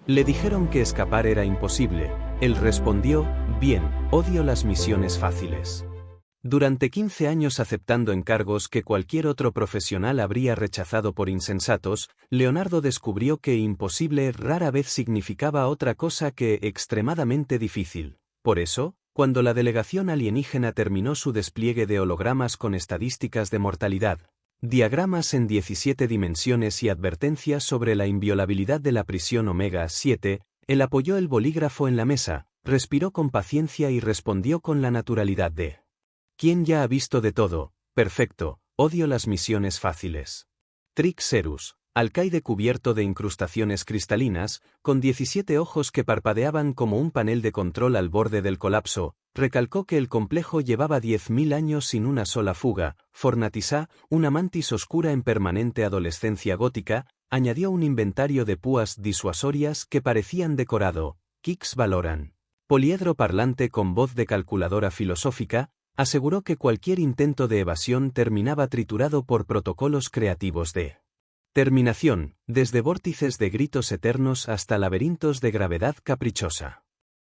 Le dijeron que escapar era imposible. Él respondió, bien, odio las misiones fáciles. Durante 15 años aceptando encargos que cualquier otro profesional habría rechazado por insensatos, Leonardo descubrió que imposible rara vez significaba otra cosa que extremadamente difícil. Por eso, cuando la delegación alienígena terminó su despliegue de hologramas con estadísticas de mortalidad, diagramas en 17 dimensiones y advertencias sobre la inviolabilidad de la prisión Omega 7, él apoyó el bolígrafo en la mesa, respiró con paciencia y respondió con la naturalidad de quien ya ha visto de todo. Perfecto, odio las misiones fáciles. Trixerus, alcaide cubierto de incrustaciones cristalinas, con 17 ojos que parpadeaban como un panel de control al borde del colapso, recalcó que el complejo llevaba 10.000 años sin una sola fuga. Fornatisá, una mantis oscura en permanente adolescencia gótica, añadió un inventario de púas disuasorias que parecían decorado. Kix Valoran, poliedro parlante con voz de calculadora filosófica, aseguró que cualquier intento de evasión terminaba triturado por protocolos creativos de terminación, desde vórtices de gritos eternos hasta laberintos de gravedad caprichosa.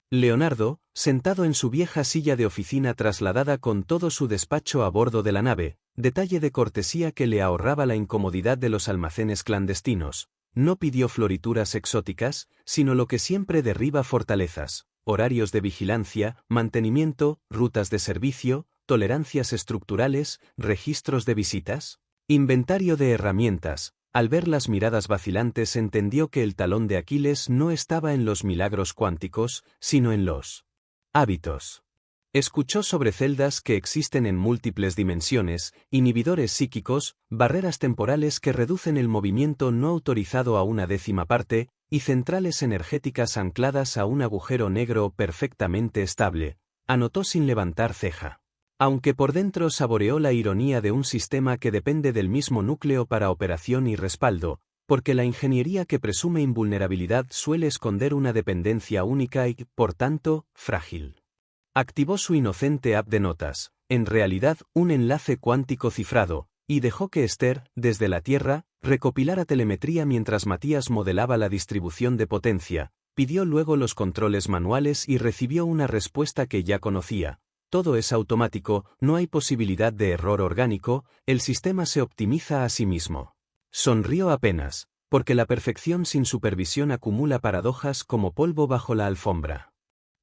Leonardo, sentado en su vieja silla de oficina trasladada con todo su despacho a bordo de la nave, detalle de cortesía que le ahorraba la incomodidad de los almacenes clandestinos, no pidió florituras exóticas, sino lo que siempre derriba fortalezas: horarios de vigilancia, mantenimiento, rutas de servicio, tolerancias estructurales, registros de visitas, inventario de herramientas. Al ver las miradas vacilantes entendió que el talón de Aquiles no estaba en los milagros cuánticos, sino en los hábitos. Escuchó sobre celdas que existen en múltiples dimensiones, inhibidores psíquicos, barreras temporales que reducen el movimiento no autorizado a una décima parte, y centrales energéticas ancladas a un agujero negro perfectamente estable. Anotó sin levantar ceja. Aunque por dentro saboreó la ironía de un sistema que depende del mismo núcleo para operación y respaldo, porque la ingeniería que presume invulnerabilidad suele esconder una dependencia única y, por tanto, frágil. Activó su inocente app de notas, en realidad un enlace cuántico cifrado, y dejó que Esther, desde la Tierra, recopilara telemetría mientras Matías modelaba la distribución de potencia, pidió luego los controles manuales y recibió una respuesta que ya conocía. Todo es automático, no hay posibilidad de error orgánico, el sistema se optimiza a sí mismo. Sonrió apenas, porque la perfección sin supervisión acumula paradojas como polvo bajo la alfombra.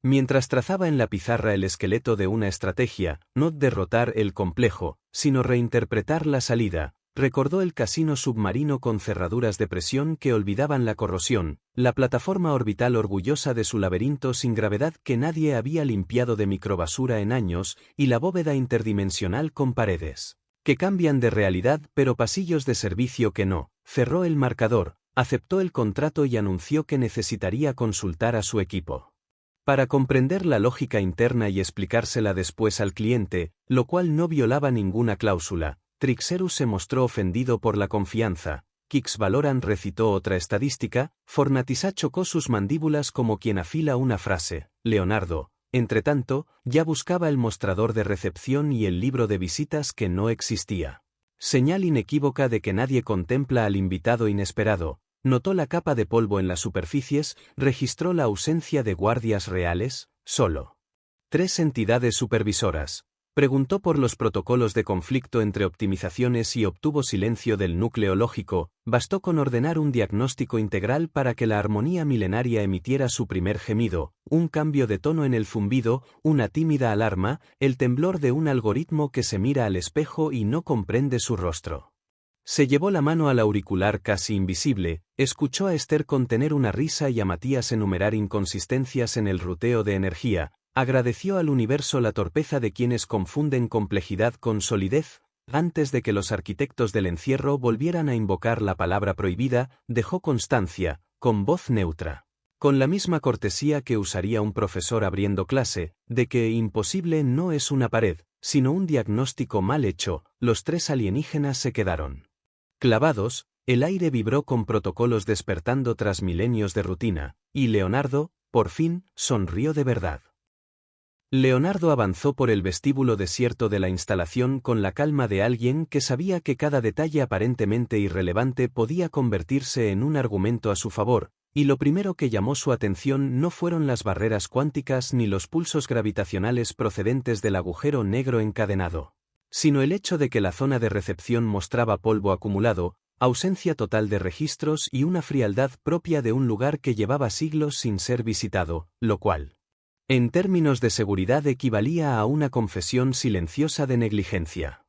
Mientras trazaba en la pizarra el esqueleto de una estrategia, no derrotar el complejo, sino reinterpretar la salida, recordó el casino submarino con cerraduras de presión que olvidaban la corrosión, la plataforma orbital orgullosa de su laberinto sin gravedad que nadie había limpiado de microbasura en años, y la bóveda interdimensional con paredes que cambian de realidad pero pasillos de servicio que no. Cerró el marcador, aceptó el contrato y anunció que necesitaría consultar a su equipo para comprender la lógica interna y explicársela después al cliente, lo cual no violaba ninguna cláusula. Trixerus se mostró ofendido por la confianza. Kix Valoran recitó otra estadística. Fornatisá chocó sus mandíbulas como quien afila una frase. Leonardo, entretanto, ya buscaba el mostrador de recepción y el libro de visitas que no existía. Señal inequívoca de que nadie contempla al invitado inesperado. Notó la capa de polvo en las superficies, registró la ausencia de guardias reales, solo 3 entidades supervisoras. Preguntó por los protocolos de conflicto entre optimizaciones y obtuvo silencio del núcleo lógico. Bastó con ordenar un diagnóstico integral para que la armonía milenaria emitiera su primer gemido, un cambio de tono en el zumbido, una tímida alarma, el temblor de un algoritmo que se mira al espejo y no comprende su rostro. Se llevó la mano al auricular casi invisible, escuchó a Esther contener una risa y a Matías enumerar inconsistencias en el ruteo de energía, agradeció al universo la torpeza de quienes confunden complejidad con solidez. Antes de que los arquitectos del encierro volvieran a invocar la palabra prohibida, dejó constancia, con voz neutra, con la misma cortesía que usaría un profesor abriendo clase, de que imposible no es una pared, sino un diagnóstico mal hecho. Los 3 alienígenas se quedaron clavados, el aire vibró con protocolos despertando tras milenios de rutina, y Leonardo, por fin, sonrió de verdad. Leonardo avanzó por el vestíbulo desierto de la instalación con la calma de alguien que sabía que cada detalle aparentemente irrelevante podía convertirse en un argumento a su favor. y lo primero que llamó su atención no fueron las barreras cuánticas ni los pulsos gravitacionales procedentes del agujero negro encadenado, sino el hecho de que la zona de recepción mostraba polvo acumulado, ausencia total de registros y una frialdad propia de un lugar que llevaba siglos sin ser visitado, lo cual, en términos de seguridad, equivalía a una confesión silenciosa de negligencia.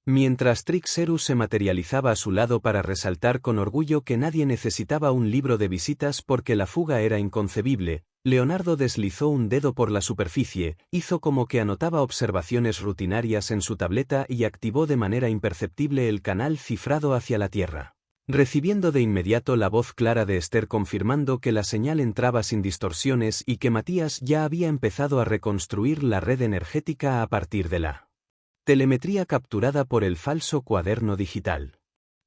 Mientras Trixerus se materializaba a su lado para resaltar con orgullo que nadie necesitaba un libro de visitas porque la fuga era inconcebible, Leonardo deslizó un dedo por la superficie, hizo como que anotaba observaciones rutinarias en su tableta y activó de manera imperceptible el canal cifrado hacia la Tierra, recibiendo de inmediato la voz clara de Esther confirmando que la señal entraba sin distorsiones y que Matías ya había empezado a reconstruir la red energética a partir de la telemetría capturada por el falso cuaderno digital.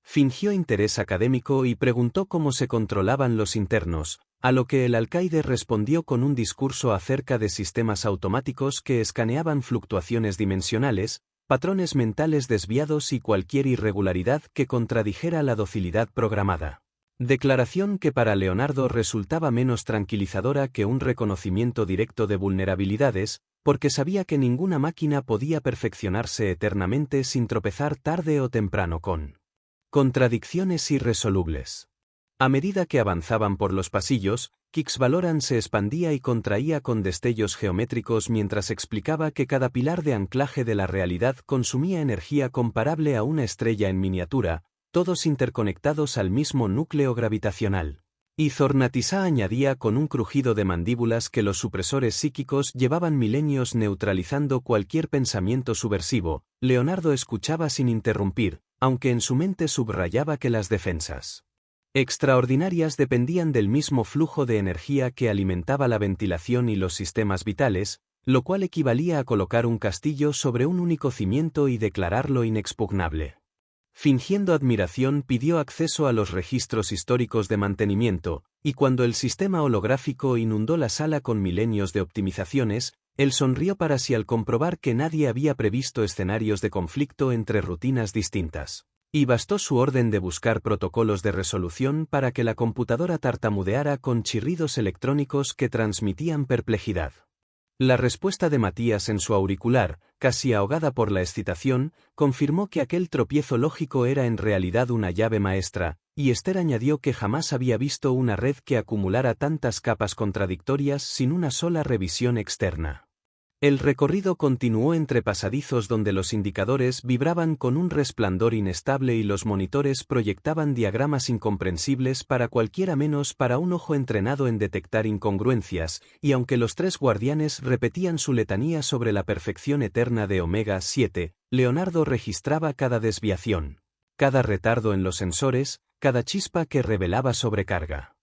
Fingió interés académico y preguntó cómo se controlaban los internos, a lo que el alcaide respondió con un discurso acerca de sistemas automáticos que escaneaban fluctuaciones dimensionales, patrones mentales desviados y cualquier irregularidad que contradijera la docilidad programada. Declaración que para Leonardo resultaba menos tranquilizadora que un reconocimiento directo de vulnerabilidades, porque sabía que ninguna máquina podía perfeccionarse eternamente sin tropezar tarde o temprano con contradicciones irresolubles. A medida que avanzaban por los pasillos, Kix-Valoran se expandía y contraía con destellos geométricos mientras explicaba que cada pilar de anclaje de la realidad consumía energía comparable a una estrella en miniatura, todos interconectados al mismo núcleo gravitacional. Y Zornatisá añadía con un crujido de mandíbulas que los supresores psíquicos llevaban milenios neutralizando cualquier pensamiento subversivo. Leonardo escuchaba sin interrumpir, aunque en su mente subrayaba que las defensas extraordinarias dependían del mismo flujo de energía que alimentaba la ventilación y los sistemas vitales, lo cual equivalía a colocar un castillo sobre un único cimiento y declararlo inexpugnable. Fingiendo admiración, pidió acceso a los registros históricos de mantenimiento, y cuando el sistema holográfico inundó la sala con milenios de optimizaciones, él sonrió para sí al comprobar que nadie había previsto escenarios de conflicto entre rutinas distintas. Y bastó su orden de buscar protocolos de resolución para que la computadora tartamudeara con chirridos electrónicos que transmitían perplejidad. La respuesta de Matías en su auricular, casi ahogada por la excitación, confirmó que aquel tropiezo lógico era en realidad una llave maestra, y Esther añadió que jamás había visto una red que acumulara tantas capas contradictorias sin una sola revisión externa. El recorrido continuó entre pasadizos donde los indicadores vibraban con un resplandor inestable y los monitores proyectaban diagramas incomprensibles para cualquiera menos para un ojo entrenado en detectar incongruencias, y aunque los tres guardianes repetían su letanía sobre la perfección eterna de Omega 7, Leonardo registraba cada desviación, cada retardo en los sensores, cada chispa que revelaba sobrecarga.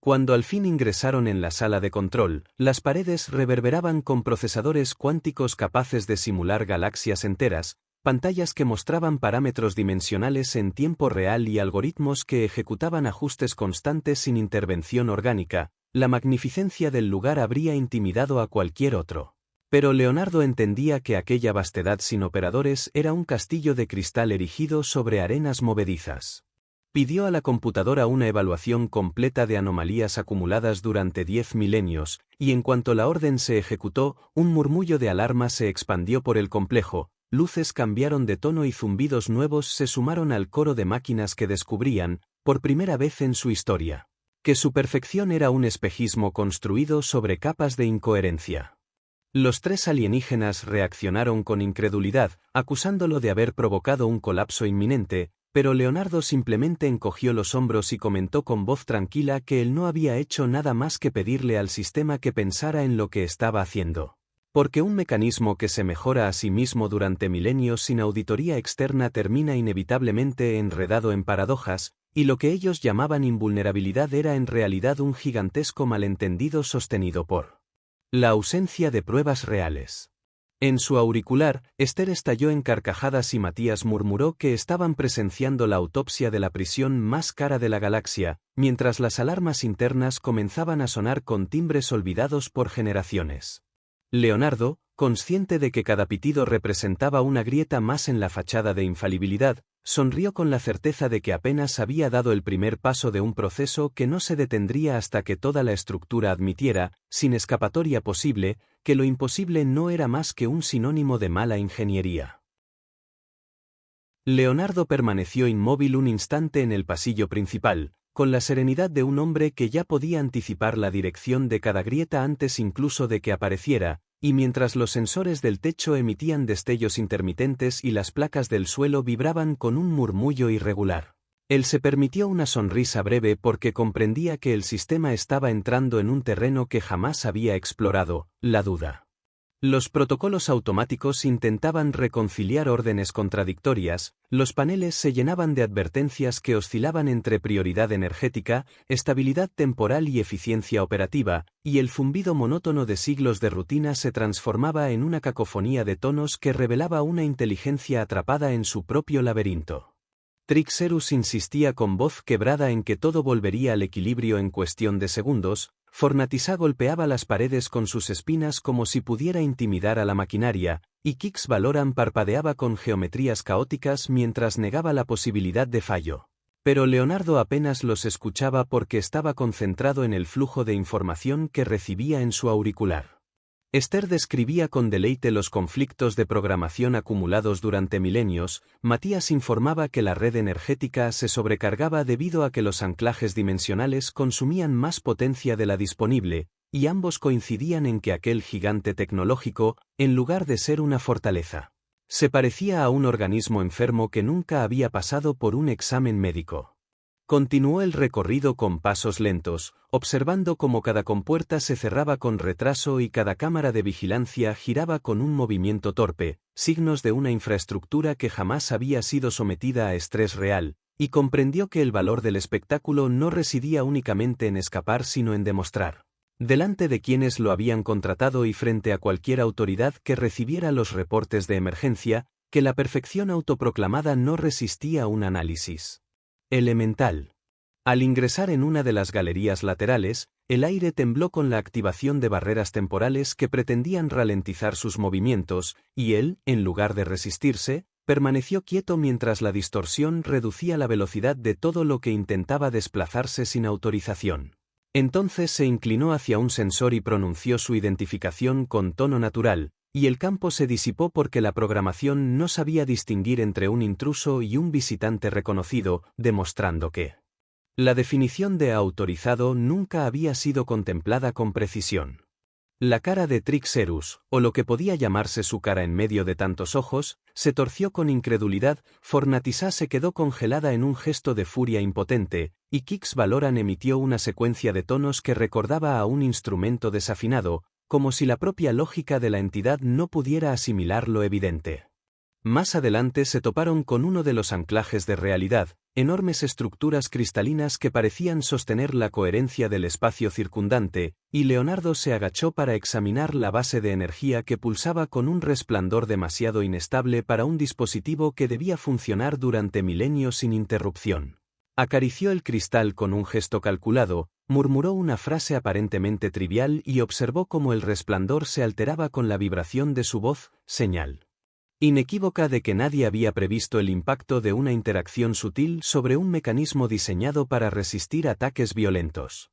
Cuando al fin ingresaron en la sala de control, las paredes reverberaban con procesadores cuánticos capaces de simular galaxias enteras, pantallas que mostraban parámetros dimensionales en tiempo real y algoritmos que ejecutaban ajustes constantes sin intervención orgánica. La magnificencia del lugar habría intimidado a cualquier otro. Pero Leonardo entendía que aquella vastedad sin operadores era un castillo de cristal erigido sobre arenas movedizas. Pidió a la computadora una evaluación completa de anomalías acumuladas durante 10 milenios, y en cuanto la orden se ejecutó, un murmullo de alarma se expandió por el complejo, luces cambiaron de tono y zumbidos nuevos se sumaron al coro de máquinas que descubrían, por primera vez en su historia, que su perfección era un espejismo construido sobre capas de incoherencia. Los tres alienígenas reaccionaron con incredulidad, acusándolo de haber provocado un colapso inminente, pero Leonardo simplemente encogió los hombros y comentó con voz tranquila que él no había hecho nada más que pedirle al sistema que pensara en lo que estaba haciendo. Porque un mecanismo que se mejora a sí mismo durante milenios sin auditoría externa termina inevitablemente enredado en paradojas, y lo que ellos llamaban invulnerabilidad era en realidad un gigantesco malentendido sostenido por la ausencia de pruebas reales. En su auricular, Esther estalló en carcajadas y Matías murmuró que estaban presenciando la autopsia de la prisión más cara de la galaxia, mientras las alarmas internas comenzaban a sonar con timbres olvidados por generaciones. Leonardo, consciente de que cada pitido representaba una grieta más en la fachada de infalibilidad, sonrió con la certeza de que apenas había dado el primer paso de un proceso que no se detendría hasta que toda la estructura admitiera, sin escapatoria posible, que lo imposible no era más que un sinónimo de mala ingeniería. Leonardo permaneció inmóvil un instante en el pasillo principal, con la serenidad de un hombre que ya podía anticipar la dirección de cada grieta antes incluso de que apareciera, y mientras los sensores del techo emitían destellos intermitentes y las placas del suelo vibraban con un murmullo irregular. Él se permitió una sonrisa breve porque comprendía que el sistema estaba entrando en un terreno que jamás había explorado, la duda. Los protocolos automáticos intentaban reconciliar órdenes contradictorias, los paneles se llenaban de advertencias que oscilaban entre prioridad energética, estabilidad temporal y eficiencia operativa, y el zumbido monótono de siglos de rutina se transformaba en una cacofonía de tonos que revelaba una inteligencia atrapada en su propio laberinto. Trixerus insistía con voz quebrada en que todo volvería al equilibrio en cuestión de segundos. Fornatisá golpeaba las paredes con sus espinas como si pudiera intimidar a la maquinaria, y Kix Valoran parpadeaba con geometrías caóticas mientras negaba la posibilidad de fallo. Pero Leonardo apenas los escuchaba porque estaba concentrado en el flujo de información que recibía en su auricular. Esther describía con deleite los conflictos de programación acumulados durante milenios. Matías informaba que la red energética se sobrecargaba debido a que los anclajes dimensionales consumían más potencia de la disponible, y ambos coincidían en que aquel gigante tecnológico, en lugar de ser una fortaleza, se parecía a un organismo enfermo que nunca había pasado por un examen médico. Continuó el recorrido con pasos lentos, observando cómo cada compuerta se cerraba con retraso y cada cámara de vigilancia giraba con un movimiento torpe, signos de una infraestructura que jamás había sido sometida a estrés real, y comprendió que el valor del espectáculo no residía únicamente en escapar sino en demostrar, delante de quienes lo habían contratado y frente a cualquier autoridad que recibiera los reportes de emergencia, que la perfección autoproclamada no resistía un análisis elemental. Al ingresar en una de las galerías laterales, el aire tembló con la activación de barreras temporales que pretendían ralentizar sus movimientos, y él, en lugar de resistirse, permaneció quieto mientras la distorsión reducía la velocidad de todo lo que intentaba desplazarse sin autorización. Entonces se inclinó hacia un sensor y pronunció su identificación con tono natural, y el campo se disipó porque la programación no sabía distinguir entre un intruso y un visitante reconocido, demostrando que la definición de autorizado nunca había sido contemplada con precisión. La cara de Trixerus, o lo que podía llamarse su cara en medio de tantos ojos, se torció con incredulidad. Fornatisá se quedó congelada en un gesto de furia impotente, y Kix Valoran emitió una secuencia de tonos que recordaba a un instrumento desafinado, como si la propia lógica de la entidad no pudiera asimilar lo evidente. Más adelante se toparon con uno de los anclajes de realidad, enormes estructuras cristalinas que parecían sostener la coherencia del espacio circundante, y Leonardo se agachó para examinar la base de energía que pulsaba con un resplandor demasiado inestable para un dispositivo que debía funcionar durante milenios sin interrupción. Acarició el cristal con un gesto calculado, murmuró una frase aparentemente trivial y observó cómo el resplandor se alteraba con la vibración de su voz, señal inequívoca de que nadie había previsto el impacto de una interacción sutil sobre un mecanismo diseñado para resistir ataques violentos.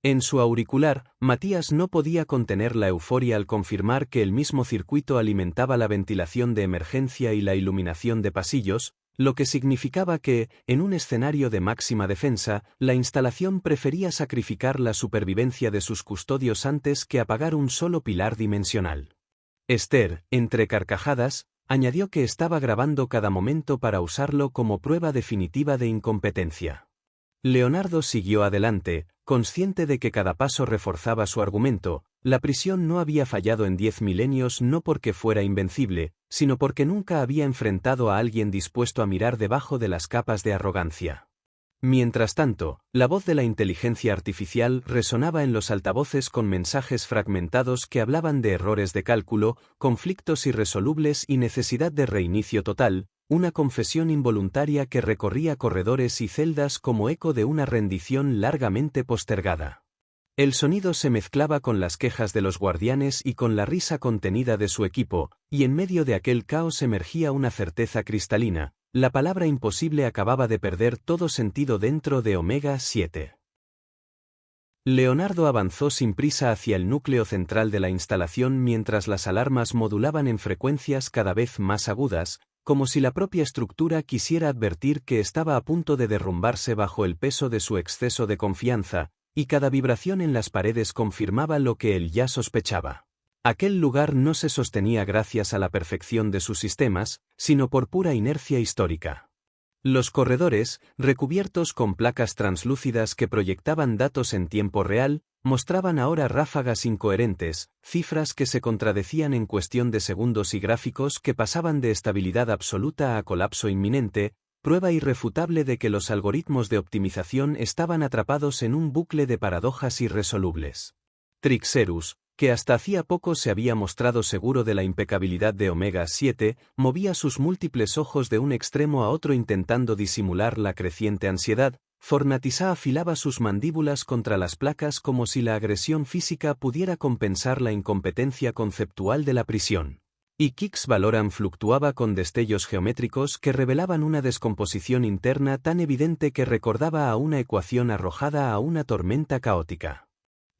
En su auricular, Matías no podía contener la euforia al confirmar que el mismo circuito alimentaba la ventilación de emergencia y la iluminación de pasillos, lo que significaba que, en un escenario de máxima defensa, la instalación prefería sacrificar la supervivencia de sus custodios antes que apagar un solo pilar dimensional. Esther, entre carcajadas, añadió que estaba grabando cada momento para usarlo como prueba definitiva de incompetencia. Leonardo siguió adelante, consciente de que cada paso reforzaba su argumento. La prisión no había fallado en 10 milenios no porque fuera invencible, sino porque nunca había enfrentado a alguien dispuesto a mirar debajo de las capas de arrogancia. Mientras tanto, la voz de la inteligencia artificial resonaba en los altavoces con mensajes fragmentados que hablaban de errores de cálculo, conflictos irresolubles y necesidad de reinicio total, una confesión involuntaria que recorría corredores y celdas como eco de una rendición largamente postergada. El sonido se mezclaba con las quejas de los guardianes y con la risa contenida de su equipo, y en medio de aquel caos emergía una certeza cristalina: la palabra imposible acababa de perder todo sentido dentro de Omega 7. Leonardo avanzó sin prisa hacia el núcleo central de la instalación mientras las alarmas modulaban en frecuencias cada vez más agudas, como si la propia estructura quisiera advertir que estaba a punto de derrumbarse bajo el peso de su exceso de confianza, y cada vibración en las paredes confirmaba lo que él ya sospechaba. Aquel lugar no se sostenía gracias a la perfección de sus sistemas, sino por pura inercia histórica. Los corredores, recubiertos con placas translúcidas que proyectaban datos en tiempo real, mostraban ahora ráfagas incoherentes, cifras que se contradecían en cuestión de segundos y gráficos que pasaban de estabilidad absoluta a colapso inminente, prueba irrefutable de que los algoritmos de optimización estaban atrapados en un bucle de paradojas irresolubles. Trixerus, que hasta hacía poco se había mostrado seguro de la impecabilidad de Omega 7, movía sus múltiples ojos de un extremo a otro intentando disimular la creciente ansiedad. Fornatissa afilaba sus mandíbulas contra las placas como si la agresión física pudiera compensar la incompetencia conceptual de la prisión. Y Kix Valoran fluctuaba con destellos geométricos que revelaban una descomposición interna tan evidente que recordaba a una ecuación arrojada a una tormenta caótica.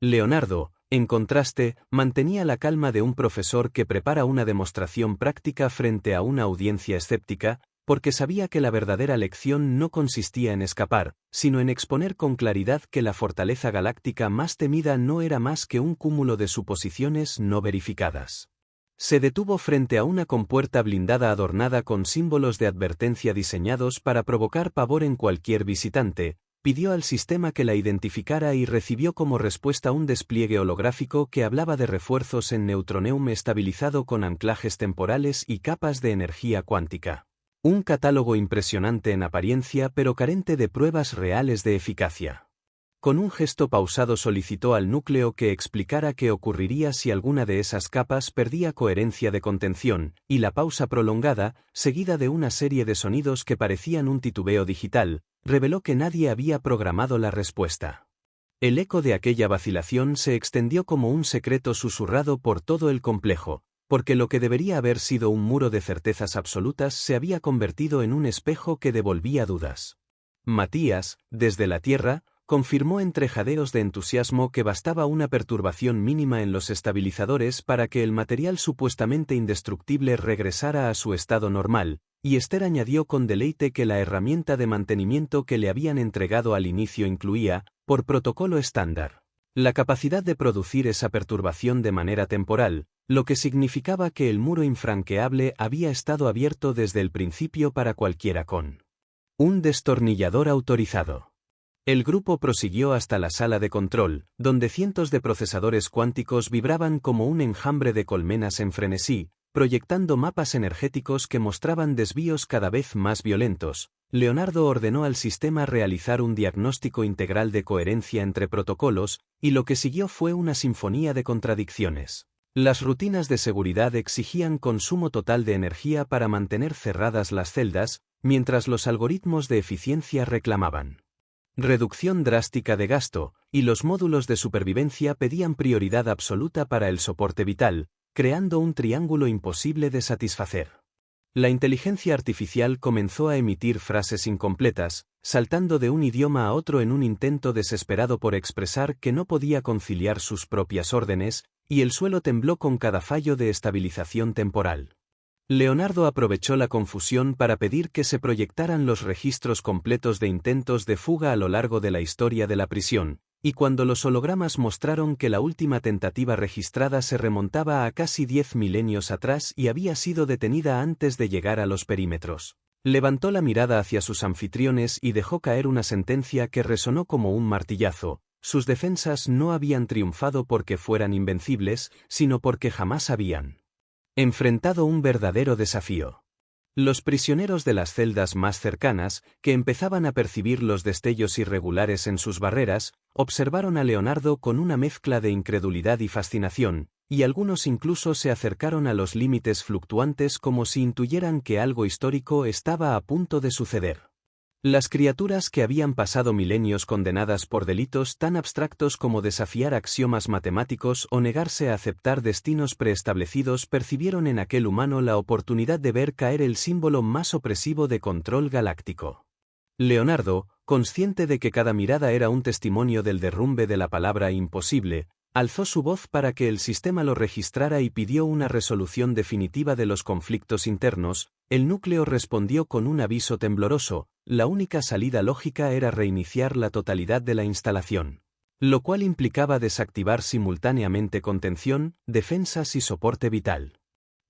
Leonardo, en contraste, mantenía la calma de un profesor que prepara una demostración práctica frente a una audiencia escéptica, porque sabía que la verdadera lección no consistía en escapar, sino en exponer con claridad que la fortaleza galáctica más temida no era más que un cúmulo de suposiciones no verificadas. Se detuvo frente a una compuerta blindada adornada con símbolos de advertencia diseñados para provocar pavor en cualquier visitante, pidió al sistema que la identificara y recibió como respuesta un despliegue holográfico que hablaba de refuerzos en neutroneum estabilizado con anclajes temporales y capas de energía cuántica. Un catálogo impresionante en apariencia pero carente de pruebas reales de eficacia. Con un gesto pausado solicitó al núcleo que explicara qué ocurriría si alguna de esas capas perdía coherencia de contención, y la pausa prolongada, seguida de una serie de sonidos que parecían un titubeo digital, reveló que nadie había programado la respuesta. El eco de aquella vacilación se extendió como un secreto susurrado por todo el complejo, porque lo que debería haber sido un muro de certezas absolutas se había convertido en un espejo que devolvía dudas. Matías, desde la Tierra, confirmó entre jadeos de entusiasmo que bastaba una perturbación mínima en los estabilizadores para que el material supuestamente indestructible regresara a su estado normal, y Esther añadió con deleite que la herramienta de mantenimiento que le habían entregado al inicio incluía, por protocolo estándar, la capacidad de producir esa perturbación de manera temporal, lo que significaba que el muro infranqueable había estado abierto desde el principio para cualquiera con un destornillador autorizado. El grupo prosiguió hasta la sala de control, donde cientos de procesadores cuánticos vibraban como un enjambre de colmenas en frenesí, proyectando mapas energéticos que mostraban desvíos cada vez más violentos. Leonardo ordenó al sistema realizar un diagnóstico integral de coherencia entre protocolos, y lo que siguió fue una sinfonía de contradicciones. Las rutinas de seguridad exigían consumo total de energía para mantener cerradas las celdas, mientras los algoritmos de eficiencia reclamaban reducción drástica de gasto, y los módulos de supervivencia pedían prioridad absoluta para el soporte vital, creando un triángulo imposible de satisfacer. La inteligencia artificial comenzó a emitir frases incompletas, saltando de un idioma a otro en un intento desesperado por expresar que no podía conciliar sus propias órdenes, y el suelo tembló con cada fallo de estabilización temporal. Leonardo aprovechó la confusión para pedir que se proyectaran los registros completos de intentos de fuga a lo largo de la historia de la prisión, y cuando los hologramas mostraron que la última tentativa registrada se remontaba a casi 10 milenios atrás y había sido detenida antes de llegar a los perímetros, levantó la mirada hacia sus anfitriones y dejó caer una sentencia que resonó como un martillazo: sus defensas no habían triunfado porque fueran invencibles, sino porque jamás habían enfrentado un verdadero desafío. Los prisioneros de las celdas más cercanas, que empezaban a percibir los destellos irregulares en sus barreras, observaron a Leonardo con una mezcla de incredulidad y fascinación, y algunos incluso se acercaron a los límites fluctuantes como si intuyeran que algo histórico estaba a punto de suceder. Las criaturas que habían pasado milenios condenadas por delitos tan abstractos como desafiar axiomas matemáticos o negarse a aceptar destinos preestablecidos percibieron en aquel humano la oportunidad de ver caer el símbolo más opresivo de control galáctico. Leonardo, consciente de que cada mirada era un testimonio del derrumbe de la palabra imposible, alzó su voz para que el sistema lo registrara y pidió una resolución definitiva de los conflictos internos. El núcleo respondió con un aviso tembloroso: la única salida lógica era reiniciar la totalidad de la instalación, lo cual implicaba desactivar simultáneamente contención, defensas y soporte vital.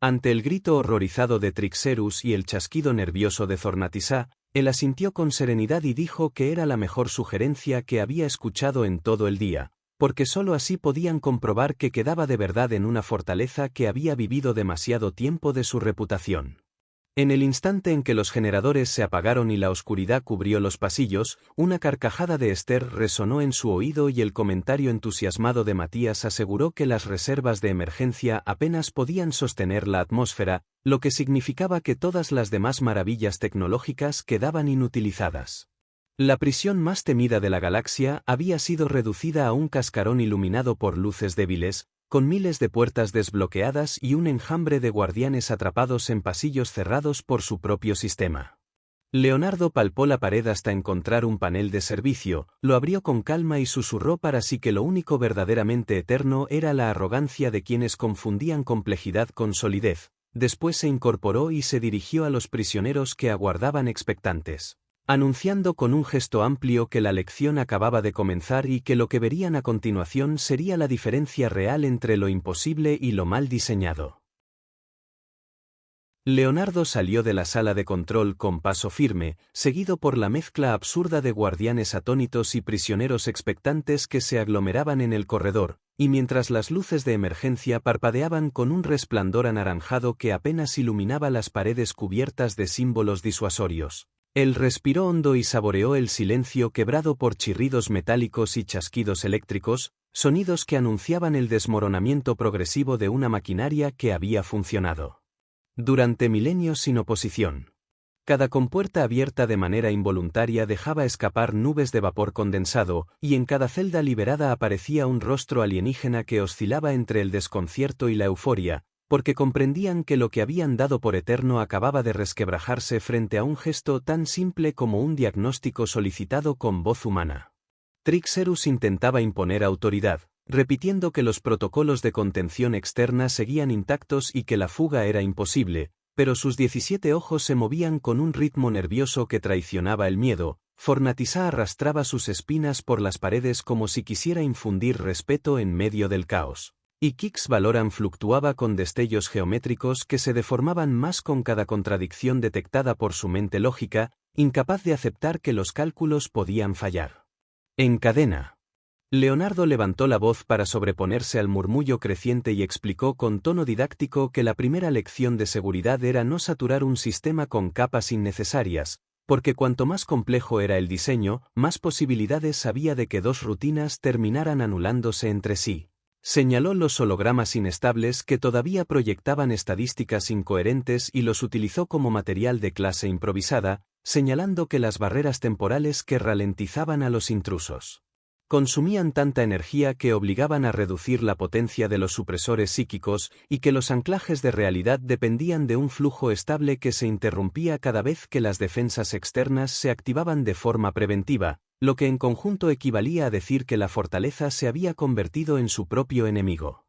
Ante el grito horrorizado de Trixerus y el chasquido nervioso de Zornatisá, él asintió con serenidad y dijo que era la mejor sugerencia que había escuchado en todo el día, porque sólo así podían comprobar que quedaba de verdad en una fortaleza que había vivido demasiado tiempo de su reputación. En el instante en que los generadores se apagaron y la oscuridad cubrió los pasillos, una carcajada de Esther resonó en su oído y el comentario entusiasmado de Matías aseguró que las reservas de emergencia apenas podían sostener la atmósfera, lo que significaba que todas las demás maravillas tecnológicas quedaban inutilizadas. La prisión más temida de la galaxia había sido reducida a un cascarón iluminado por luces débiles, con miles de puertas desbloqueadas y un enjambre de guardianes atrapados en pasillos cerrados por su propio sistema. Leonardo palpó la pared hasta encontrar un panel de servicio, lo abrió con calma y susurró para sí que lo único verdaderamente eterno era la arrogancia de quienes confundían complejidad con solidez. Después se incorporó y se dirigió a los prisioneros que aguardaban expectantes, anunciando con un gesto amplio que la lección acababa de comenzar y que lo que verían a continuación sería la diferencia real entre lo imposible y lo mal diseñado. Leonardo salió de la sala de control con paso firme, seguido por la mezcla absurda de guardianes atónitos y prisioneros expectantes que se aglomeraban en el corredor, y mientras las luces de emergencia parpadeaban con un resplandor anaranjado que apenas iluminaba las paredes cubiertas de símbolos disuasorios, él respiró hondo y saboreó el silencio quebrado por chirridos metálicos y chasquidos eléctricos, sonidos que anunciaban el desmoronamiento progresivo de una maquinaria que había funcionado durante milenios sin oposición. Cada compuerta abierta de manera involuntaria dejaba escapar nubes de vapor condensado, y en cada celda liberada aparecía un rostro alienígena que oscilaba entre el desconcierto y la euforia, porque comprendían que lo que habían dado por eterno acababa de resquebrajarse frente a un gesto tan simple como un diagnóstico solicitado con voz humana. Trixerus intentaba imponer autoridad, repitiendo que los protocolos de contención externa seguían intactos y que la fuga era imposible, pero sus 17 ojos se movían con un ritmo nervioso que traicionaba el miedo. Zornatisá arrastraba sus espinas por las paredes como si quisiera infundir respeto en medio del caos, y Kix Valoran fluctuaba con destellos geométricos que se deformaban más con cada contradicción detectada por su mente lógica, incapaz de aceptar que los cálculos podían fallar. En cadena. Leonardo levantó la voz para sobreponerse al murmullo creciente y explicó con tono didáctico que la primera lección de seguridad era no saturar un sistema con capas innecesarias, porque cuanto más complejo era el diseño, más posibilidades había de que dos rutinas terminaran anulándose entre sí. Señaló los hologramas inestables que todavía proyectaban estadísticas incoherentes y los utilizó como material de clase improvisada, señalando que las barreras temporales que ralentizaban a los intrusos consumían tanta energía que obligaban a reducir la potencia de los supresores psíquicos y que los anclajes de realidad dependían de un flujo estable que se interrumpía cada vez que las defensas externas se activaban de forma preventiva, lo que en conjunto equivalía a decir que la fortaleza se había convertido en su propio enemigo.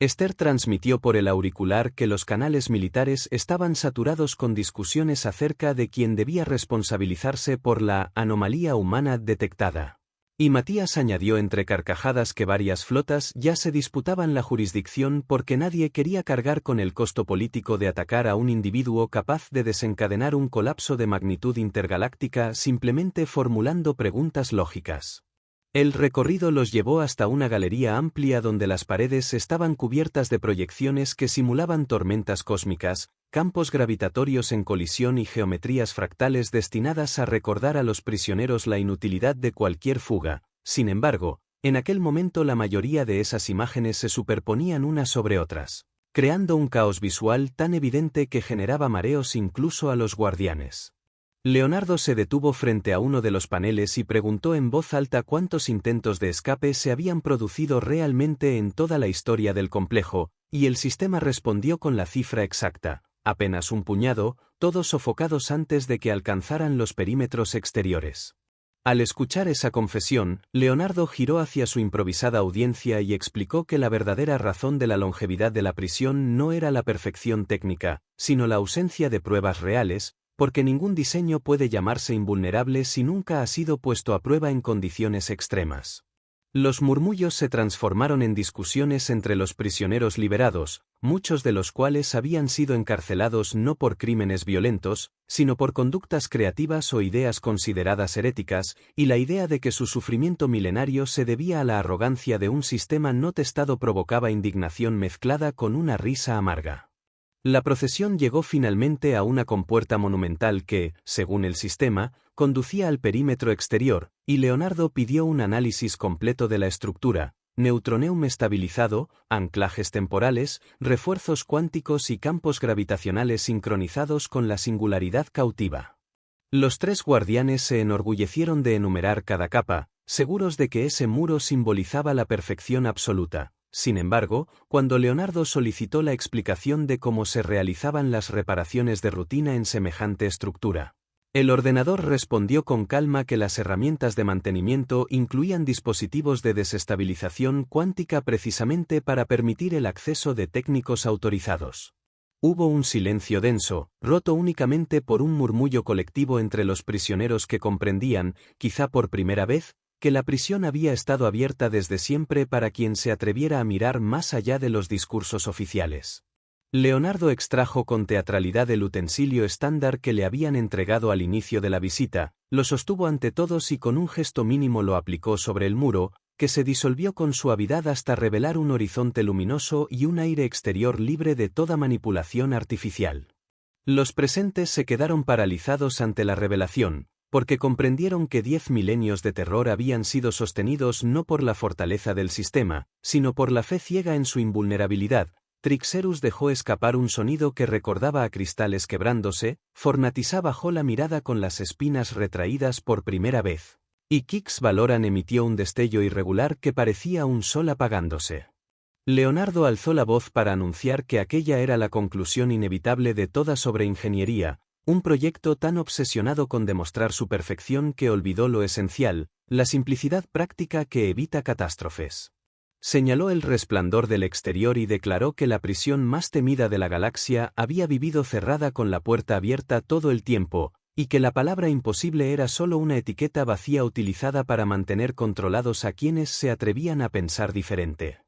Esther transmitió por el auricular que los canales militares estaban saturados con discusiones acerca de quién debía responsabilizarse por la anomalía humana detectada. Y Matías añadió entre carcajadas que varias flotas ya se disputaban la jurisdicción porque nadie quería cargar con el costo político de atacar a un individuo capaz de desencadenar un colapso de magnitud intergaláctica simplemente formulando preguntas lógicas. El recorrido los llevó hasta una galería amplia donde las paredes estaban cubiertas de proyecciones que simulaban tormentas cósmicas, campos gravitatorios en colisión y geometrías fractales destinadas a recordar a los prisioneros la inutilidad de cualquier fuga. Sin embargo, en aquel momento la mayoría de esas imágenes se superponían unas sobre otras, creando un caos visual tan evidente que generaba mareos incluso a los guardianes. Leonardo se detuvo frente a uno de los paneles y preguntó en voz alta cuántos intentos de escape se habían producido realmente en toda la historia del complejo, y el sistema respondió con la cifra exacta: apenas un puñado, todos sofocados antes de que alcanzaran los perímetros exteriores. Al escuchar esa confesión, Leonardo giró hacia su improvisada audiencia y explicó que la verdadera razón de la longevidad de la prisión no era la perfección técnica, sino la ausencia de pruebas reales, porque ningún diseño puede llamarse invulnerable si nunca ha sido puesto a prueba en condiciones extremas. Los murmullos se transformaron en discusiones entre los prisioneros liberados, muchos de los cuales habían sido encarcelados no por crímenes violentos, sino por conductas creativas o ideas consideradas heréticas, y la idea de que su sufrimiento milenario se debía a la arrogancia de un sistema no testado provocaba indignación mezclada con una risa amarga. La procesión llegó finalmente a una compuerta monumental que, según el sistema, conducía al perímetro exterior, y Leonardo pidió un análisis completo de la estructura: neutroneum estabilizado, anclajes temporales, refuerzos cuánticos y campos gravitacionales sincronizados con la singularidad cautiva. Los tres guardianes se enorgullecieron de enumerar cada capa, seguros de que ese muro simbolizaba la perfección absoluta. Sin embargo, cuando Leonardo solicitó la explicación de cómo se realizaban las reparaciones de rutina en semejante estructura, el ordenador respondió con calma que las herramientas de mantenimiento incluían dispositivos de desestabilización cuántica precisamente para permitir el acceso de técnicos autorizados. Hubo un silencio denso, roto únicamente por un murmullo colectivo entre los prisioneros que comprendían, quizá por primera vez, que la prisión había estado abierta desde siempre para quien se atreviera a mirar más allá de los discursos oficiales. Leonardo extrajo con teatralidad el utensilio estándar que le habían entregado al inicio de la visita, lo sostuvo ante todos y con un gesto mínimo lo aplicó sobre el muro, que se disolvió con suavidad hasta revelar un horizonte luminoso y un aire exterior libre de toda manipulación artificial. Los presentes se quedaron paralizados ante la revelación, porque comprendieron que 10 milenios de terror habían sido sostenidos no por la fortaleza del sistema, sino por la fe ciega en su invulnerabilidad. Trixerus dejó escapar un sonido que recordaba a cristales quebrándose, Fornatisa bajó la mirada con las espinas retraídas por primera vez, y Kix Valoran emitió un destello irregular que parecía un sol apagándose. Leonardo alzó la voz para anunciar que aquella era la conclusión inevitable de toda sobreingeniería, un proyecto tan obsesionado con demostrar su perfección que olvidó lo esencial, la simplicidad práctica que evita catástrofes. Señaló el resplandor del exterior y declaró que la prisión más temida de la galaxia había vivido cerrada con la puerta abierta todo el tiempo, y que la palabra imposible era solo una etiqueta vacía utilizada para mantener controlados a quienes se atrevían a pensar diferente.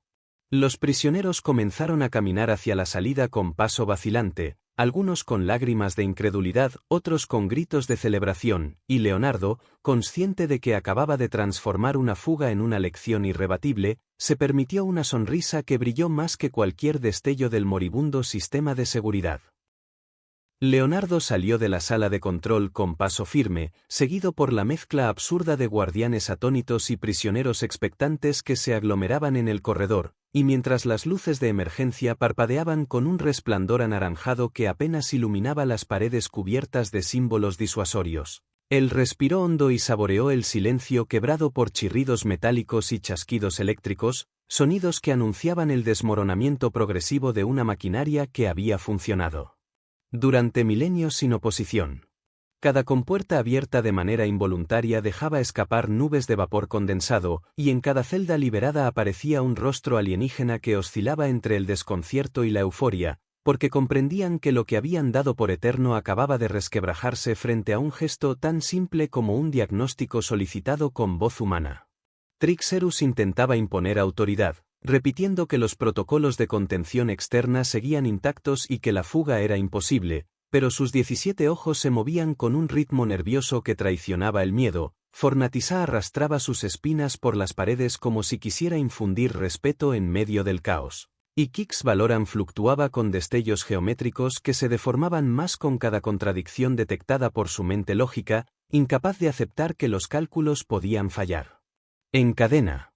Los prisioneros comenzaron a caminar hacia la salida con paso vacilante, algunos con lágrimas de incredulidad, otros con gritos de celebración, y Leonardo, consciente de que acababa de transformar una fuga en una lección irrebatible, se permitió una sonrisa que brilló más que cualquier destello del moribundo sistema de seguridad. Leonardo salió de la sala de control con paso firme, seguido por la mezcla absurda de guardianes atónitos y prisioneros expectantes que se aglomeraban en el corredor, y mientras las luces de emergencia parpadeaban con un resplandor anaranjado que apenas iluminaba las paredes cubiertas de símbolos disuasorios, él respiró hondo y saboreó el silencio quebrado por chirridos metálicos y chasquidos eléctricos, sonidos que anunciaban el desmoronamiento progresivo de una maquinaria que había funcionado durante milenios sin oposición. Cada compuerta abierta de manera involuntaria dejaba escapar nubes de vapor condensado, y en cada celda liberada aparecía un rostro alienígena que oscilaba entre el desconcierto y la euforia, porque comprendían que lo que habían dado por eterno acababa de resquebrajarse frente a un gesto tan simple como un diagnóstico solicitado con voz humana. Trixerus intentaba imponer autoridad, repitiendo que los protocolos de contención externa seguían intactos y que la fuga era imposible, pero sus 17 ojos se movían con un ritmo nervioso que traicionaba el miedo. Fornatisa arrastraba sus espinas por las paredes como si quisiera infundir respeto en medio del caos, y Kix Valoran fluctuaba con destellos geométricos que se deformaban más con cada contradicción detectada por su mente lógica, incapaz de aceptar que los cálculos podían fallar. En cadena.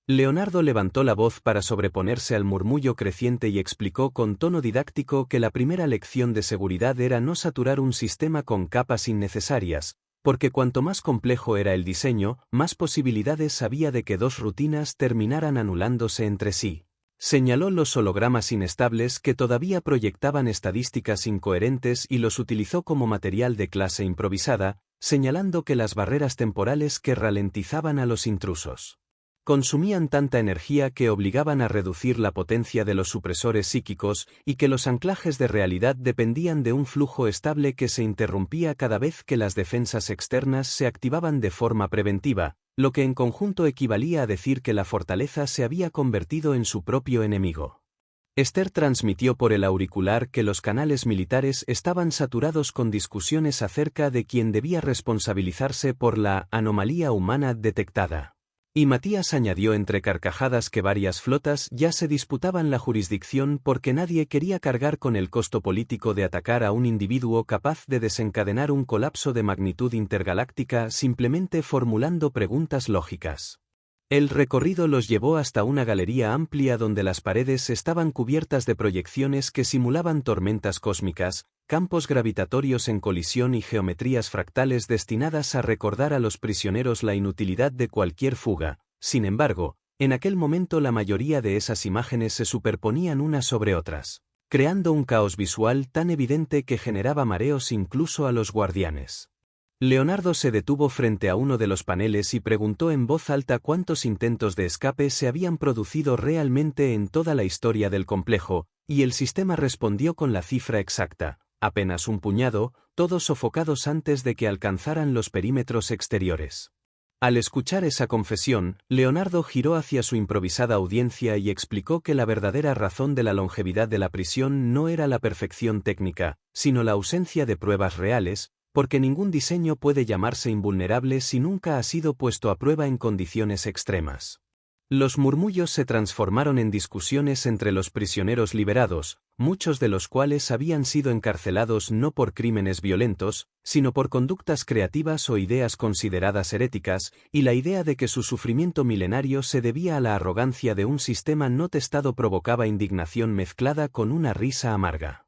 Leonardo levantó la voz para sobreponerse al murmullo creciente y explicó con tono didáctico que la primera lección de seguridad era no saturar un sistema con capas innecesarias, porque cuanto más complejo era el diseño, más posibilidades había de que dos rutinas terminaran anulándose entre sí. Señaló los hologramas inestables que todavía proyectaban estadísticas incoherentes y los utilizó como material de clase improvisada, señalando que las barreras temporales que ralentizaban a los intrusos consumían tanta energía que obligaban a reducir la potencia de los supresores psíquicos y que los anclajes de realidad dependían de un flujo estable que se interrumpía cada vez que las defensas externas se activaban de forma preventiva, lo que en conjunto equivalía a decir que la fortaleza se había convertido en su propio enemigo. Esther transmitió por el auricular que los canales militares estaban saturados con discusiones acerca de quién debía responsabilizarse por la anomalía humana detectada. Y Matías añadió entre carcajadas que varias flotas ya se disputaban la jurisdicción porque nadie quería cargar con el costo político de atacar a un individuo capaz de desencadenar un colapso de magnitud intergaláctica simplemente formulando preguntas lógicas. El recorrido los llevó hasta una galería amplia donde las paredes estaban cubiertas de proyecciones que simulaban tormentas cósmicas, campos gravitatorios en colisión y geometrías fractales destinadas a recordar a los prisioneros la inutilidad de cualquier fuga. Sin embargo, en aquel momento la mayoría de esas imágenes se superponían unas sobre otras, creando un caos visual tan evidente que generaba mareos incluso a los guardianes. Leonardo se detuvo frente a uno de los paneles y preguntó en voz alta cuántos intentos de escape se habían producido realmente en toda la historia del complejo, y el sistema respondió con la cifra exacta: apenas un puñado, todos sofocados antes de que alcanzaran los perímetros exteriores. Al escuchar esa confesión, Leonardo giró hacia su improvisada audiencia y explicó que la verdadera razón de la longevidad de la prisión no era la perfección técnica, sino la ausencia de pruebas reales, porque ningún diseño puede llamarse invulnerable si nunca ha sido puesto a prueba en condiciones extremas. Los murmullos se transformaron en discusiones entre los prisioneros liberados, muchos de los cuales habían sido encarcelados no por crímenes violentos, sino por conductas creativas o ideas consideradas heréticas, y la idea de que su sufrimiento milenario se debía a la arrogancia de un sistema no testado provocaba indignación mezclada con una risa amarga.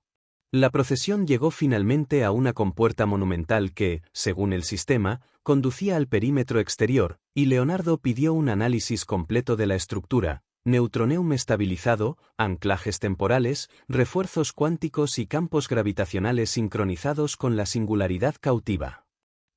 La procesión llegó finalmente a una compuerta monumental que, según el sistema, conducía al perímetro exterior, y Leonardo pidió un análisis completo de la estructura: neutroneum estabilizado, anclajes temporales, refuerzos cuánticos y campos gravitacionales sincronizados con la singularidad cautiva.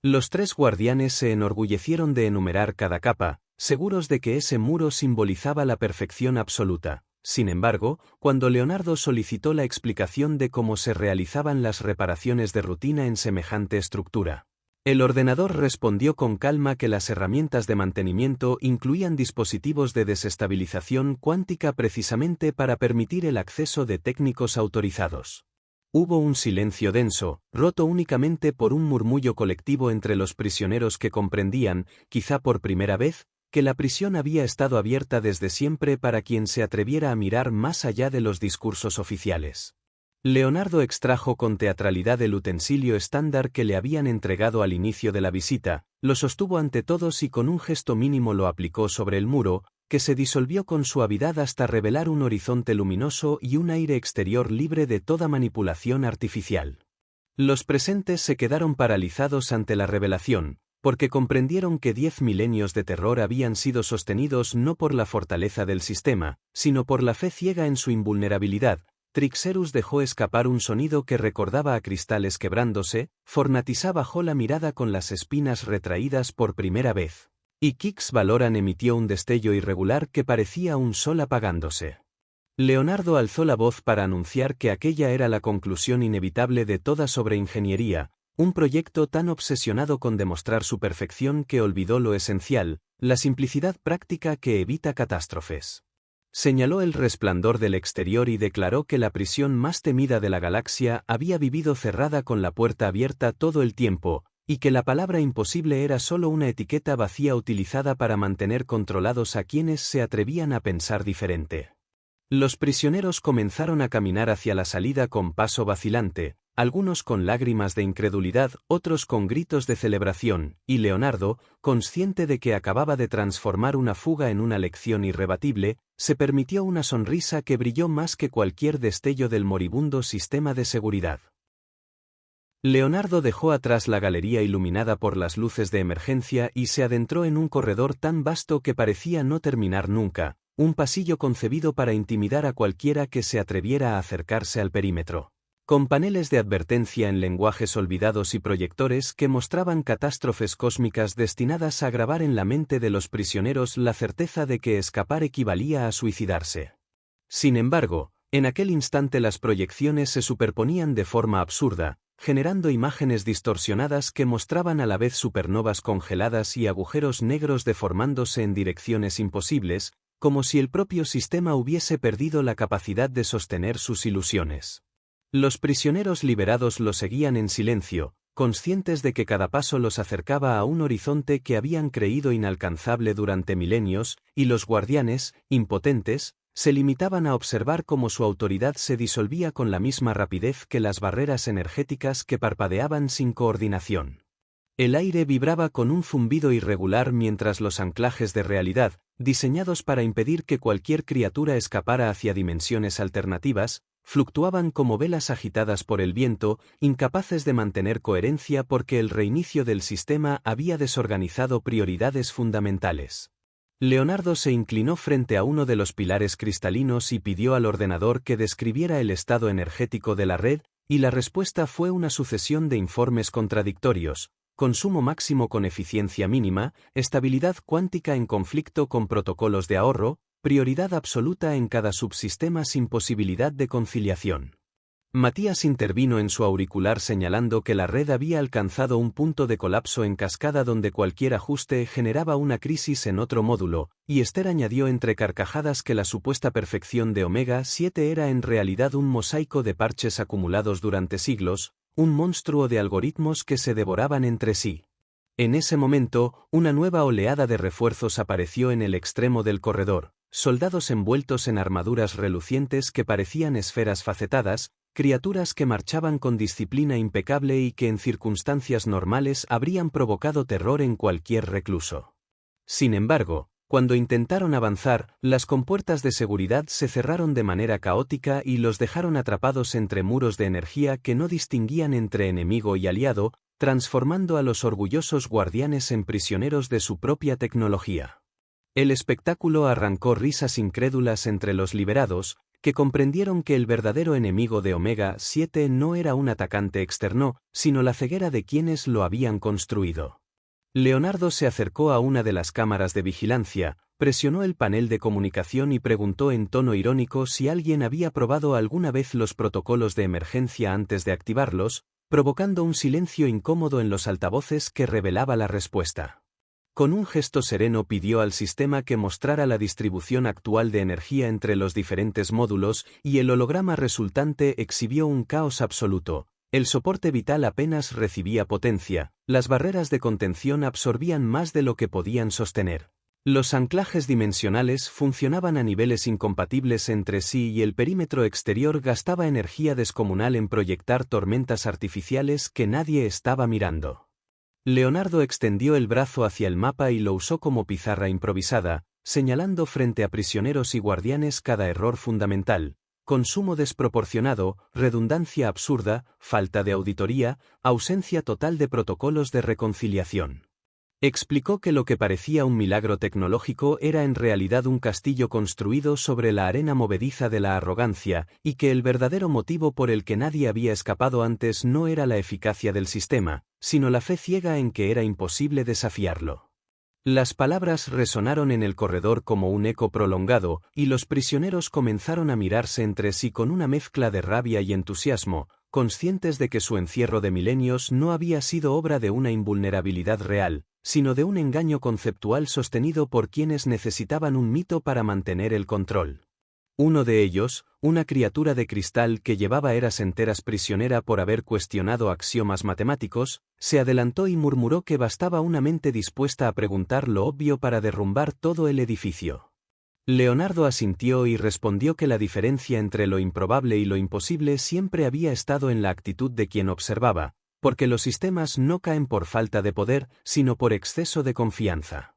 Los tres guardianes se enorgullecieron de enumerar cada capa, seguros de que ese muro simbolizaba la perfección absoluta. Sin embargo, cuando Leonardo solicitó la explicación de cómo se realizaban las reparaciones de rutina en semejante estructura, el ordenador respondió con calma que las herramientas de mantenimiento incluían dispositivos de desestabilización cuántica precisamente para permitir el acceso de técnicos autorizados. Hubo un silencio denso, roto únicamente por un murmullo colectivo entre los prisioneros que comprendían, quizá por primera vez, que la prisión había estado abierta desde siempre para quien se atreviera a mirar más allá de los discursos oficiales. Leonardo extrajo con teatralidad el utensilio estándar que le habían entregado al inicio de la visita, lo sostuvo ante todos y con un gesto mínimo lo aplicó sobre el muro, que se disolvió con suavidad hasta revelar un horizonte luminoso y un aire exterior libre de toda manipulación artificial. Los presentes se quedaron paralizados ante la revelación, porque comprendieron que 10 milenios de terror habían sido sostenidos no por la fortaleza del sistema, sino por la fe ciega en su invulnerabilidad. Trixerus dejó escapar un sonido que recordaba a cristales quebrándose, Fornatisa bajó la mirada con las espinas retraídas por primera vez, y Kix Valoran emitió un destello irregular que parecía un sol apagándose. Leonardo alzó la voz para anunciar que aquella era la conclusión inevitable de toda sobreingeniería, un proyecto tan obsesionado con demostrar su perfección que olvidó lo esencial, la simplicidad práctica que evita catástrofes. Señaló el resplandor del exterior y declaró que la prisión más temida de la galaxia había vivido cerrada con la puerta abierta todo el tiempo, y que la palabra imposible era solo una etiqueta vacía utilizada para mantener controlados a quienes se atrevían a pensar diferente. Los prisioneros comenzaron a caminar hacia la salida con paso vacilante, algunos con lágrimas de incredulidad, otros con gritos de celebración, y Leonardo, consciente de que acababa de transformar una fuga en una lección irrebatible, se permitió una sonrisa que brilló más que cualquier destello del moribundo sistema de seguridad. Leonardo dejó atrás la galería iluminada por las luces de emergencia y se adentró en un corredor tan vasto que parecía no terminar nunca, un pasillo concebido para intimidar a cualquiera que se atreviera a acercarse al perímetro. Con paneles de advertencia en lenguajes olvidados y proyectores que mostraban catástrofes cósmicas destinadas a grabar en la mente de los prisioneros la certeza de que escapar equivalía a suicidarse. Sin embargo, en aquel instante las proyecciones se superponían de forma absurda, generando imágenes distorsionadas que mostraban a la vez supernovas congeladas y agujeros negros deformándose en direcciones imposibles, como si el propio sistema hubiese perdido la capacidad de sostener sus ilusiones. Los prisioneros liberados lo seguían en silencio, conscientes de que cada paso los acercaba a un horizonte que habían creído inalcanzable durante milenios, y los guardianes, impotentes, se limitaban a observar cómo su autoridad se disolvía con la misma rapidez que las barreras energéticas que parpadeaban sin coordinación. El aire vibraba con un zumbido irregular mientras los anclajes de realidad, diseñados para impedir que cualquier criatura escapara hacia dimensiones alternativas, fluctuaban como velas agitadas por el viento, incapaces de mantener coherencia porque el reinicio del sistema había desorganizado prioridades fundamentales. Leonardo se inclinó frente a uno de los pilares cristalinos y pidió al ordenador que describiera el estado energético de la red, y la respuesta fue una sucesión de informes contradictorios: consumo máximo con eficiencia mínima, estabilidad cuántica en conflicto con protocolos de ahorro, prioridad absoluta en cada subsistema sin posibilidad de conciliación. Matías intervino en su auricular señalando que la red había alcanzado un punto de colapso en cascada donde cualquier ajuste generaba una crisis en otro módulo, y Esther añadió entre carcajadas que la supuesta perfección de Omega 7 era en realidad un mosaico de parches acumulados durante siglos, un monstruo de algoritmos que se devoraban entre sí. En ese momento, una nueva oleada de refuerzos apareció en el extremo del corredor, soldados envueltos en armaduras relucientes que parecían esferas facetadas, criaturas que marchaban con disciplina impecable y que en circunstancias normales habrían provocado terror en cualquier recluso. Sin embargo, cuando intentaron avanzar, las compuertas de seguridad se cerraron de manera caótica y los dejaron atrapados entre muros de energía que no distinguían entre enemigo y aliado, transformando a los orgullosos guardianes en prisioneros de su propia tecnología. El espectáculo arrancó risas incrédulas entre los liberados, que comprendieron que el verdadero enemigo de Omega 7 no era un atacante externo, sino la ceguera de quienes lo habían construido. Leonardo se acercó a una de las cámaras de vigilancia, presionó el panel de comunicación y preguntó en tono irónico si alguien había probado alguna vez los protocolos de emergencia antes de activarlos, provocando un silencio incómodo en los altavoces que revelaba la respuesta. Con un gesto sereno pidió al sistema que mostrara la distribución actual de energía entre los diferentes módulos y el holograma resultante exhibió un caos absoluto. El soporte vital apenas recibía potencia, las barreras de contención absorbían más de lo que podían sostener. Los anclajes dimensionales funcionaban a niveles incompatibles entre sí y el perímetro exterior gastaba energía descomunal en proyectar tormentas artificiales que nadie estaba mirando. Leonardo extendió el brazo hacia el mapa y lo usó como pizarra improvisada, señalando frente a prisioneros y guardianes cada error fundamental: consumo desproporcionado, redundancia absurda, falta de auditoría, ausencia total de protocolos de reconciliación. Explicó que lo que parecía un milagro tecnológico era en realidad un castillo construido sobre la arena movediza de la arrogancia, y que el verdadero motivo por el que nadie había escapado antes no era la eficacia del sistema, sino la fe ciega en que era imposible desafiarlo. Las palabras resonaron en el corredor como un eco prolongado, y los prisioneros comenzaron a mirarse entre sí con una mezcla de rabia y entusiasmo, conscientes de que su encierro de milenios no había sido obra de una invulnerabilidad real, sino de un engaño conceptual sostenido por quienes necesitaban un mito para mantener el control. Uno de ellos, una criatura de cristal que llevaba eras enteras prisionera por haber cuestionado axiomas matemáticos, se adelantó y murmuró que bastaba una mente dispuesta a preguntar lo obvio para derrumbar todo el edificio. Leonardo asintió y respondió que la diferencia entre lo improbable y lo imposible siempre había estado en la actitud de quien observaba, porque los sistemas no caen por falta de poder, sino por exceso de confianza.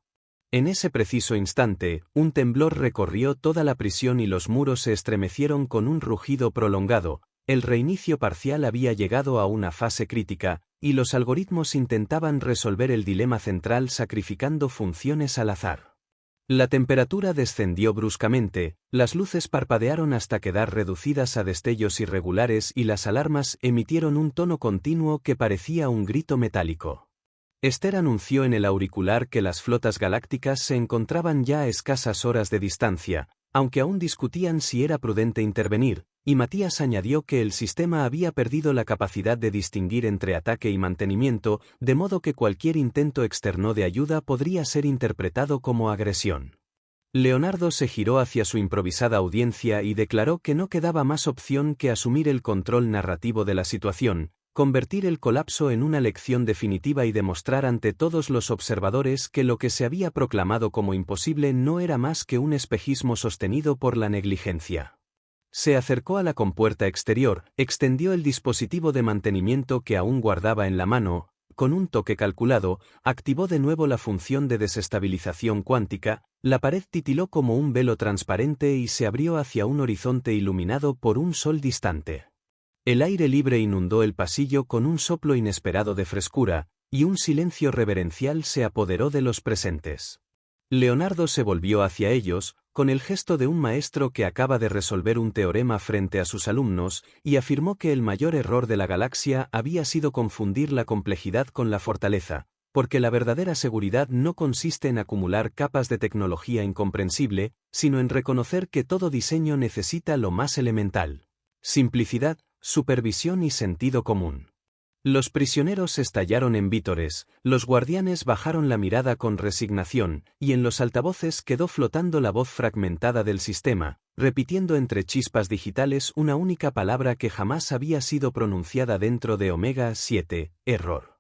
En ese preciso instante, un temblor recorrió toda la prisión y los muros se estremecieron con un rugido prolongado. El reinicio parcial había llegado a una fase crítica, y los algoritmos intentaban resolver el dilema central sacrificando funciones al azar. La temperatura descendió bruscamente, las luces parpadearon hasta quedar reducidas a destellos irregulares y las alarmas emitieron un tono continuo que parecía un grito metálico. Esther anunció en el auricular que las flotas galácticas se encontraban ya a escasas horas de distancia, aunque aún discutían si era prudente intervenir, y Matías añadió que el sistema había perdido la capacidad de distinguir entre ataque y mantenimiento, de modo que cualquier intento externo de ayuda podría ser interpretado como agresión. Leonardo se giró hacia su improvisada audiencia y declaró que no quedaba más opción que asumir el control narrativo de la situación, convertir el colapso en una lección definitiva y demostrar ante todos los observadores que lo que se había proclamado como imposible no era más que un espejismo sostenido por la negligencia. Se acercó a la compuerta exterior, extendió el dispositivo de mantenimiento que aún guardaba en la mano, con un toque calculado, activó de nuevo la función de desestabilización cuántica, la pared titiló como un velo transparente y se abrió hacia un horizonte iluminado por un sol distante. El aire libre inundó el pasillo con un soplo inesperado de frescura, y un silencio reverencial se apoderó de los presentes. Leonardo se volvió hacia ellos, con el gesto de un maestro que acaba de resolver un teorema frente a sus alumnos, y afirmó que el mayor error de la galaxia había sido confundir la complejidad con la fortaleza, porque la verdadera seguridad no consiste en acumular capas de tecnología incomprensible, sino en reconocer que todo diseño necesita lo más elemental: simplicidad, supervisión y sentido común. Los prisioneros estallaron en vítores, los guardianes bajaron la mirada con resignación, y en los altavoces quedó flotando la voz fragmentada del sistema, repitiendo entre chispas digitales una única palabra que jamás había sido pronunciada dentro de Omega 7, error.